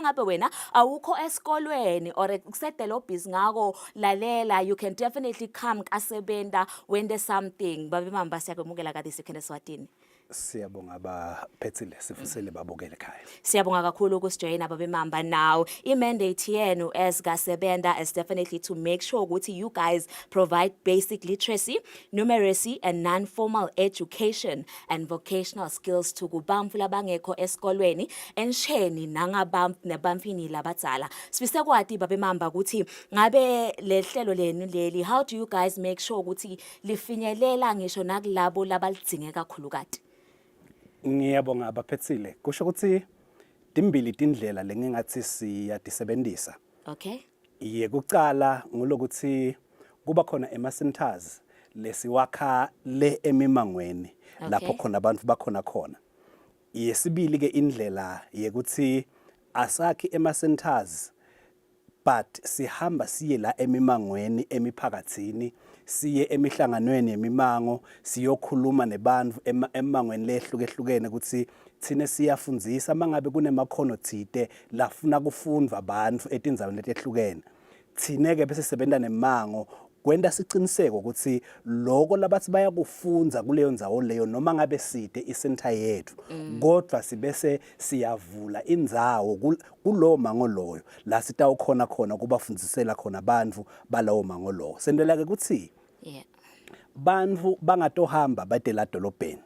ngabe wena awukho esikolweni or kusedelo busy ngako lalela, you can definitely come kaSebenta when there's something. Babe mamba siyakwemukela kade sikhona eSwatini. Siyabonga abaphethile sifusele babukele ekhaya. Siyabonga kakhulu ukusijoyina babe mamba now. I-mandate yenu as kaSebenta is definitely to make sure ukuthi you guys provide basic literacy, numeracy and non-formal education and vocational skills to kubamfu labangekho esikolweni ensheni nebamfini labadzala. Sifise kwati babe mamba ukuthi ngabe lehlelo lenu leli, how do you guys make sure ukuthi lifinyelela ngisho nakulabo labalidzinge kakhulukati? Ngiyabonga abaphethile. Kusho ukuthi timbili tindlela lengingathi siyadisebenzisa. Okay. Yekucala ngulokuthi kuba khona ema-centers lesiwakha le emimangweni lapho khona abantu bakhona khona. Yesibili ke indlela yekuthi asakhi ema-centers but sihamba siye la emimangweni emiphakathini, siye emihlanganweni yemimango, siyokhuluma nebantu emangweni lehlukehlukene ukuthi thina siyafundzisa mangabe kunemakhono thide lafuna kufundwa abantu etindzaweni letehlukene. Thina ke bese sebenza nemango kwenda siciniseko ukuthi lokho labathi bayakufunza kuleyo ndzawo leyo noma ngabe side isenta yethu kodwa sibese siyavula indzawo kulowo mango loyo la sitawukhona khona kubafundisela khona abantu balawo mango lowo. Sendela ke ukuthi bantu bangatohamba bade la dolobheni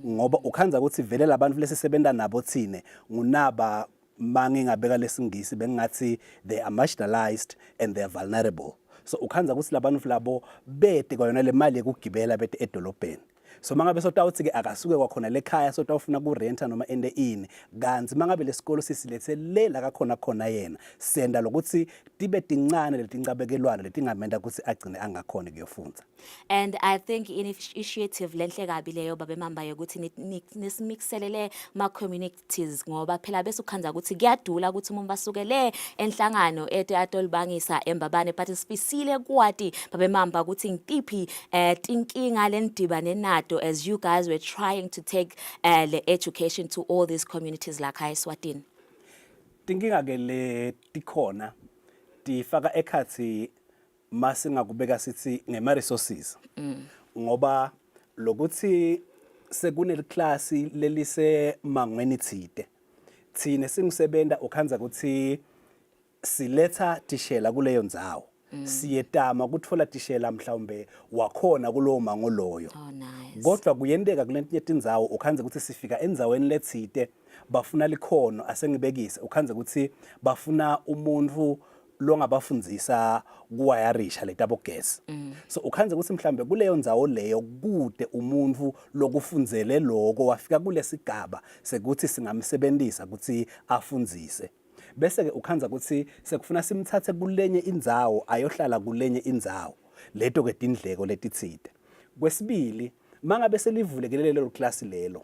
ngoba ukhanza ukuthi vele labantu lesisebenza nabo thine ngunaba mangingabeka lesingisi bengathi they are marginalized and they are vulnerable. So ukhanza ukuthi labantu labo bede kwayona le mali yekugibela bede edolobheni. So mangabe sotawuthi ke akasuke kwakhona lekhaya sotawufuna ku renta noma ende ini kanzi mangabe lesikolo sisilethelela kakhona khona yena senda lokuthi tibe tincane letincabekelwana letingamenda ukuthi agcine angakhona kuyofunda. And I think initiative lenhle kabi leyo babe mamba yokuthi nisimixelele ma communities ngoba phela bese ukhanza ukuthi kuyadula ukuthi umuntu basukele enhlangano ete atolibangisa embabane but sifisile kwati babe mamba ukuthi ngiphi tinkinga lendibane nato as you guys were trying to take the education to all these communities like eSwatini. Tinkinga ke le tikhona tifaka ekhathi masingakubeka sithi ngema resources ngoba lokuthi sekune class lelise mangweni thide thine singisebenta ukhanza ukuthi siletha tishela kuleyo ndzawo siyetama kutfola tishela mhlawumbe wakhona kulowo mango loyo. Oh nice. Kodwa kuyendeka kulenye tindzawo ukhanza ukuthi sifika endzaweni lethide bafuna likhono asengibekise ukhanza ukuthi bafuna umuntu longabafundzisa kuwayarisha letabogesi. So ukhanza ukuthi mhlambe kuleyo ndzawo leyo kude umuntu lokufundzele lokho wafika kulesigaba sekuthi singamsebenzisa ukuthi afundzise. Bese ke ukhanza ukuthi sekufuna simthathe kulenye indzawo ayohlala kulenye indzawo leto ke tindleko letitsite. Kwesibili mangabe selivulekele lelo class lelo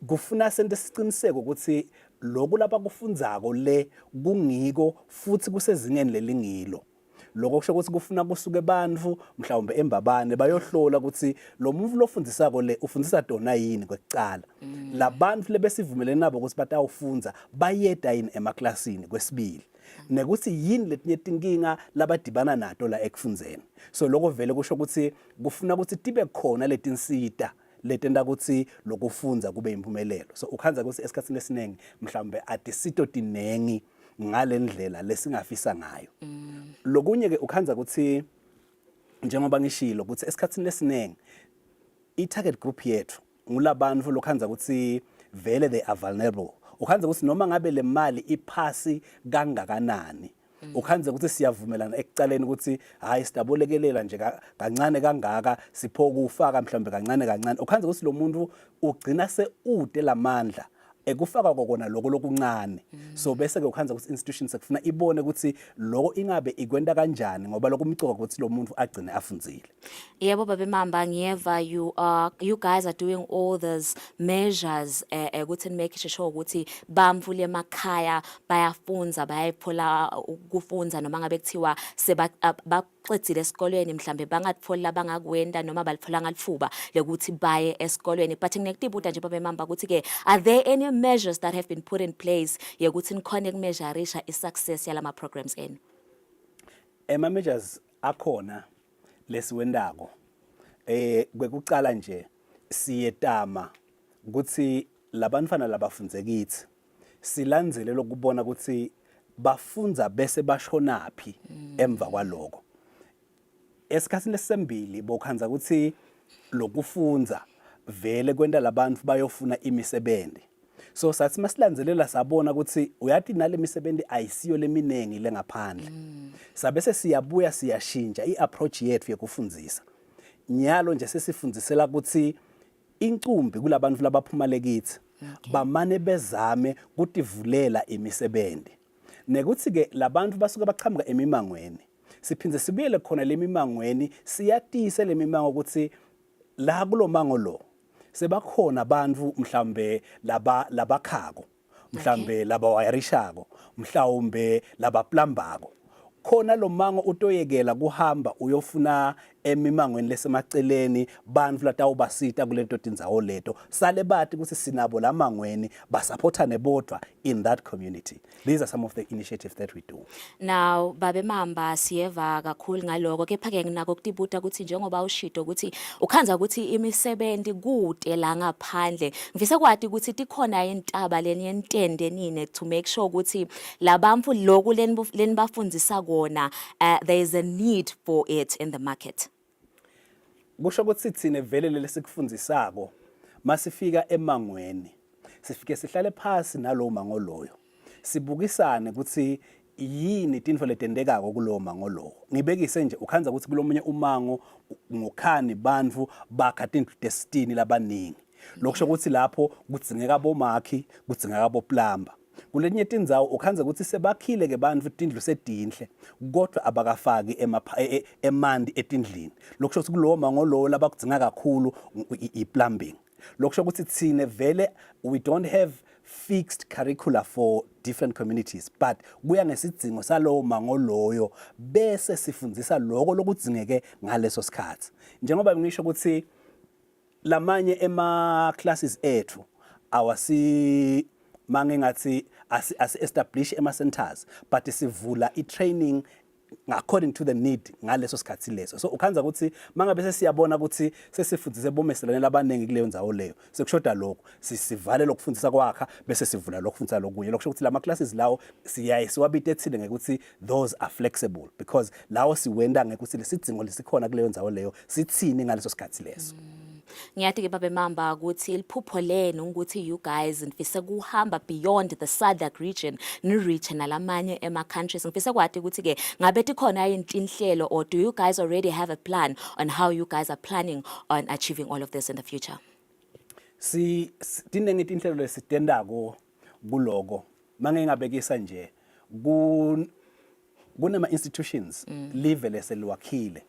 kufuna sente siciniseko ukuthi lokho lapha kufundzako le kungiko futhi kusezingeni lelingilo. Lokho kusho ukuthi kufuna kusuke bantu mhlawumbe embabane bayohlola ukuthi lo muntu lofundisako le ufundisa dona yini kwekucala. Labantu lebesivumelene nabo ukuthi batawufunza bayeda yini emaklasini kwesibili. Nekuthi yini letinye tinkinga labadibana nato la ekufundzeni. So lokho vele kusho ukuthi kufuna ukuthi tibe khona letinsita letenda ukuthi lokufunza kube impumelelo. So ukhanza ukuthi esikhatsini lesinengi mhlawumbe atisito tinengi ngalendlela lesingafisa ngayo. Lokunye ke ukhanza ukuthi njengoba ngishilo ukuthi esikhatsini lesinengi i-target group yethu ngulabantu lokhanza ukuthi vele they are vulnerable. Ukhanza ukuthi noma ngabe le mali iphasi kangakanani ukhanza ukuthi siyavumelana ekucaleni ukuthi hayi sidabolekelela nje kancane kangaka sipho kufaka mhlawumbe kancane ukhanza ukuthi lo muntu ugcina seude lamandla ekufaka kokona lokho lokuncane. So bese ke ukhanza ukuthi institutions sekufuna ibone ukuthi lokho ingabe ikwenda kanjani ngoba lokho umcoka ukuthi lo muntu agcine afundzile. Yebo babe mamba ngiyeva you guys are doing all those measures ukuthi make sure ukuthi bamvule emakhaya bayafunza bayayiphola ukufunza noma ngabe kuthiwa baqedile esikolweni mhlambe bangatfola bangakwenda noma balitfola ngalifuba lekuthi baye esikolweni but nginekutibuta nje babe mamba ukuthi ke are there any measures that have been put in place yokuthi nikhone kumeasureisha i-success yalama programs enu? Ama-measures akhona lesiwendako kwekucala nje siyetama ukuthi labantwana labafunze kithi silandzele lokubona ukuthi bafunza bese bashonaphi emva kwaloko. Esikhathini lesembili bokhanza ukuthi lokufunza vele kwenta labantu bayofuna imisebenzi. So sathi masilandzelela sabona ukuthi uyathi nale misebenzi ayisiyo leminengi lengaphandle. Sabese siyabuya siyashintsha iapproach yethu yokufundzisa. Nyalo nje sesifundzisela ukuthi incumbi kulabantu labaphuma lekithi bamane bezame kutivulela imisebenzi. Nekuthi ke labantu basuke baqhamuka emimangweni. Siphindze sibuyele khona lemimangweni siyatise lemimango ukuthi la kulomango lo sebakhona abantu mhlambe labakhako mhlambe labawayarishako mhlawumbe labaplambako khona lo mango utoyekela kuhamba uyofuna emimangweni lesemaceleni bantu latawubasita kulento tindzawo leto sale bathi ukuthi sinabo lamangweni basupportane bodwa in that community. These are some of the initiatives that we do. Now babe mamba siyeva kakhulu ngaloko kepha ke nginako ukutibuta ukuthi njengoba ushito ukuthi ukhanza ukuthi imisebenzi kude la ngaphandle ngifisa kwathi ukuthi tikhona intaba leni yentende nine to make sure ukuthi labamfu lokhu leni bafundzisa kona there is a need for it in the market. Kusho ukuthi sithine vele lesikufundisako masifika emangweni sifike sihlale phansi nalo mango loyo sibukisane ukuthi yini tintfo letendekako kulowo mango lowo. Ngibekise nje ukhanza ukuthi kulomunye umango ngokhani bantu bakha tindlu desitini labaningi. Lokusho ukuthi lapho kudzingeka bomakhi kudzingeka boplamba. Kulenye tindzawo ukhanza ukuthi sebakhile ke bantu tindlu sedinhle kodwa abakafaki emanti etindlini. Lokusho ukuthi kulowo mango lowo labakudzinga kakhulu i-plumbing. Lokusho ukuthi thine vele we don't have fixed curricula for different communities but kuya ngesidzingo salowo mango loyo bese sifundzisa lokho lokudzingeke ngaleso sikhathi. Njengoba ngisho ukuthi lamanye classes ethu awasi mange ngathi establish centers but sivula i-training according to the need ngaleso sikhathi leso. So ukhanza ukuthi mangabe sesiyabona ukuthi sesifundise bomeselane labanengi kuleyo ndzawo leyo sekushoda lokho sisivale lokufundisa kwakha bese sivula lokufundisa lokunye. Lokusho ukuthi lama classes lawo siwabite ethile ngekuthi those are flexible because lawo siwenda ngekuthi lesidzingo lesikhona kuleyo ndzawo leyo sithini ngaleso sikhathi leso. Ngiyathi ke babe mamba ukuthi liphupho lenu ukuthi you guys ngifisa kuhamba beyond the SADC region ni reach nalamanye ema countries. Ngifisa kwathi ukuthi ke ngabe tikhona inhlelo or do you guys already have a plan on how you guys are planning on achieving all of this in the future? Tinenge tinhlelo lesitendako kuloko mange ngabekisa nje kunema institutions live leseliwakhile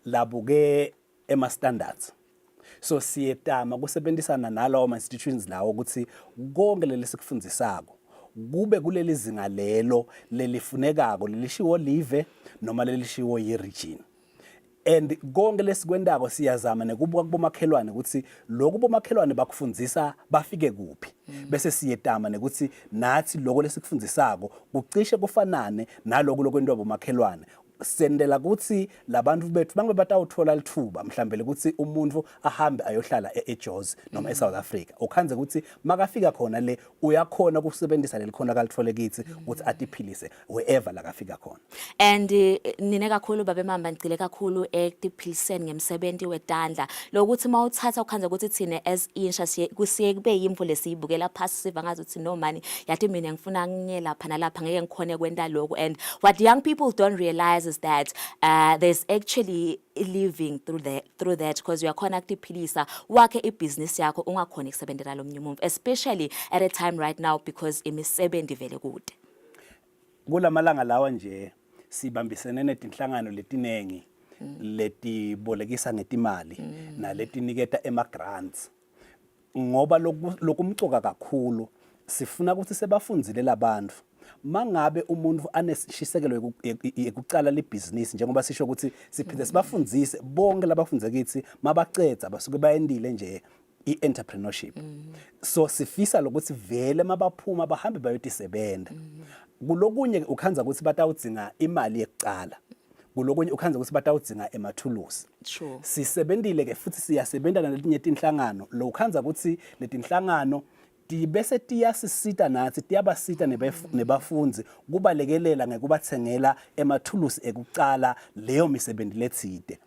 labuke ema standards. So siyetama kusebenzisana nalawo ma-institutions lawo ukuthi konke lesikufundisako kube kuleli zinga lelo lelifunekako lelishiwo live noma lelishiwo yi-region. And konke lesikwendako siyazama nekubuka kubomakhelwane ukuthi lokho bomakhelwane bakufundisa bafike kuphi. Bese siyetama nekuthi nathi lokho lesikufundisako kucishe kufanane naloko lokwendwa bomakhelwane. Sendela ukuthi labantu bethu bangabe batawuthola lithuba mhlawumbe ukuthi umuntu ahambe ayohlala eJozi noma eSouth Africa ukhanze ukuthi makafika khona le uyakhona ukusebenzisa lelikhona kalithole kithi ukuthi atiphilise wherever la kafika khona. And nine kakhulu babe mamba ngicile kakhulu ekuphiliseni ngemsebenzi wetandla lokuthi mawuthatha ukhanze ukuthi thine as insha kusiye kube yimvu lesiyibukela phasi siva ngazi ukuthi no money yathi mina ngifuna nginye lapha nalapha ngeke ngikhone kwenta lokho. And what young people don't realize is that there's actually living through that because you are connected pilisa wakhe ibusiness yakho ungakhona ukusebenzela lomnye umuntu especially at a time right now because imisebenzi vele kude. Kulamalanga lawa nje sibambisene netinhlangano letinengi letibolekisa ngetimali naletiniketa ema-grants ngoba lokumcoka kakhulu sifuna ukuthi sebafundzile labantu mangabe umuntu aneshisekelo ekucala libhizinisi njengoba sisho ukuthi siphinde sibafundzise bonke labafunze kithi mabacedza basuke bayendile nje i-entrepreneurship. So sifisa lokuthi vele mabaphuma bahambe bayotisebenza. Kulokunye ukhanza ukuthi batawudzinga imali yekucala. Kulokunye ukhanza ukuthi batawudzinga emathulusi. Sure. Sisebentile ke futhi siyasebenza naletinye tinhlangano. Lo ukhanza ukuthi letinhlangano bese tiyasisita nathi tiyabasita nebafunzi kubalekelela ngekubathengela emathulusi ekucala leyo misebenzi letside.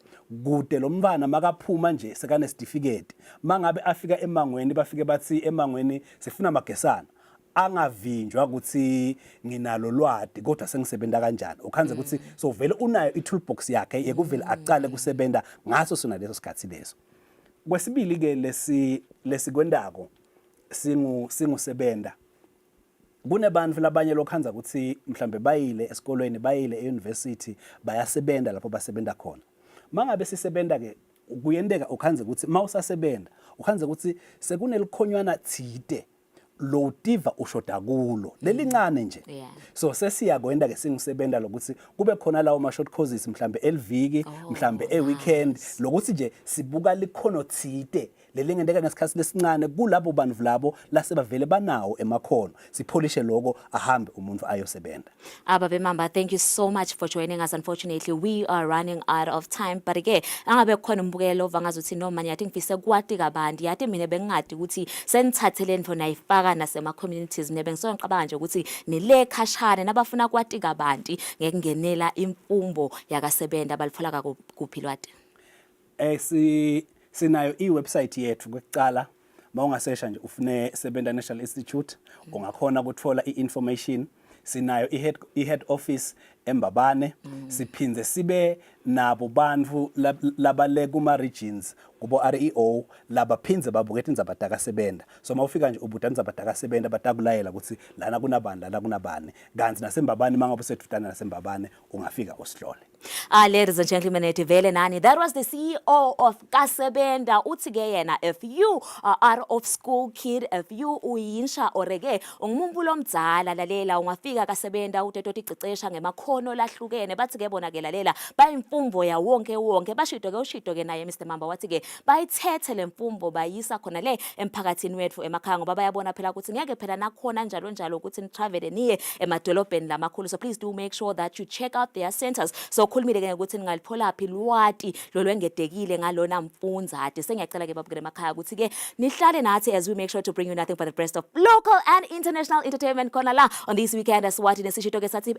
Kude lo mfana makaphuma nje sekane certificate mangabe afika emangweni bafike bathi emangweni sifuna amagesana angavinjwa ukuthi nginalo lwadi kodwa sengisebenza kanjani ukhanze ukuthi so vele unayo i-toolbox yakhe yekuvela aqale kusebenza ngaso sona leso sikhathi leso. Kwesibili ke lesikwendako singusebenza kunebantu labanye lokhanza ukuthi mhlambe bayile esikolweni bayile euniversity bayasebenza lapho basebenza khona. Mangabe sisebenza ke kuyendeka ukhanze ukuthi mawusasebenza ukhanze ukuthi sekunelikhonywana thide lo utiva ushoda kulo lelincane nje. Yeah. So sesiyakwenda ke singisebenza lokuthi kube khona lawo ma short courses mhlambe elviki mhlambe eweekend lokuthi nje sibuka likhono thide lelingendeka ngesikhathi lesincane kulabo bantu labo lasebavele banawo emakhono sipholishe lokho ahambe umuntu ayosebenza. Ababe Mamba, thank you so much for joining us. Unfortunately, we are running out of time. But again, angabe khona umbukelo vangazuthi noma ngiyathi ngifise kwati kabandi yathi mina bengingadi ukuthi senithatheleni for nayifaka nasema communities nebe ngisonqabanga nje ukuthi nile khashana nabafuna kwati kabandi ngekungenela imfumbo yakasebenda balifaka kuphi lwati. Sinayo i-website yethu kwekucala mawungasesha nje ufune Sebenda National Institute ungakhona ukuthola i-information. Sinayo i-head office eMbabane siphinze sibe nabo bantu labale kuma regions kubo REO labaphinze babukethe indzaba takasebenda. So mawufika nje ubuda indzaba takasebenda batakulayela ukuthi lana kunabani lana kunabani kanti naseMbabane mangabe usedutana naseMbabane ungafika usihlole. Ladies and gentlemen, Vele Nani, that was the CEO of Kasebenda. Uthi ke yena, if you are out of school kid, if you uyinsha orege, ungumbulo mdzala lalela ungafika Kasebenda utetoti cicesha ngemakhono lahlukene bathi ke bona ke lalela bayimfumbo ya wonke bashito ke ushito ke naye Mr Mamba wathi ke bayithethe lemfumbo bayisa khona le emphakathini wethu emakhaya ngoba bayabona phela ukuthi ngeke phela nakhona njalo ukuthi nitravel niye emadolobheni lamakhulu. So please do make sure that you check out their centers. So khulumile ke ukuthi ningaliphola phi lwati lolwengedekile ngalona mfundzate sengiyacela ke babukele emakhaya ukuthi ke nihlale nathi as we make sure to bring you nothing but the best of local and international entertainment khona la on this weekend as wathi nesishito ke sathi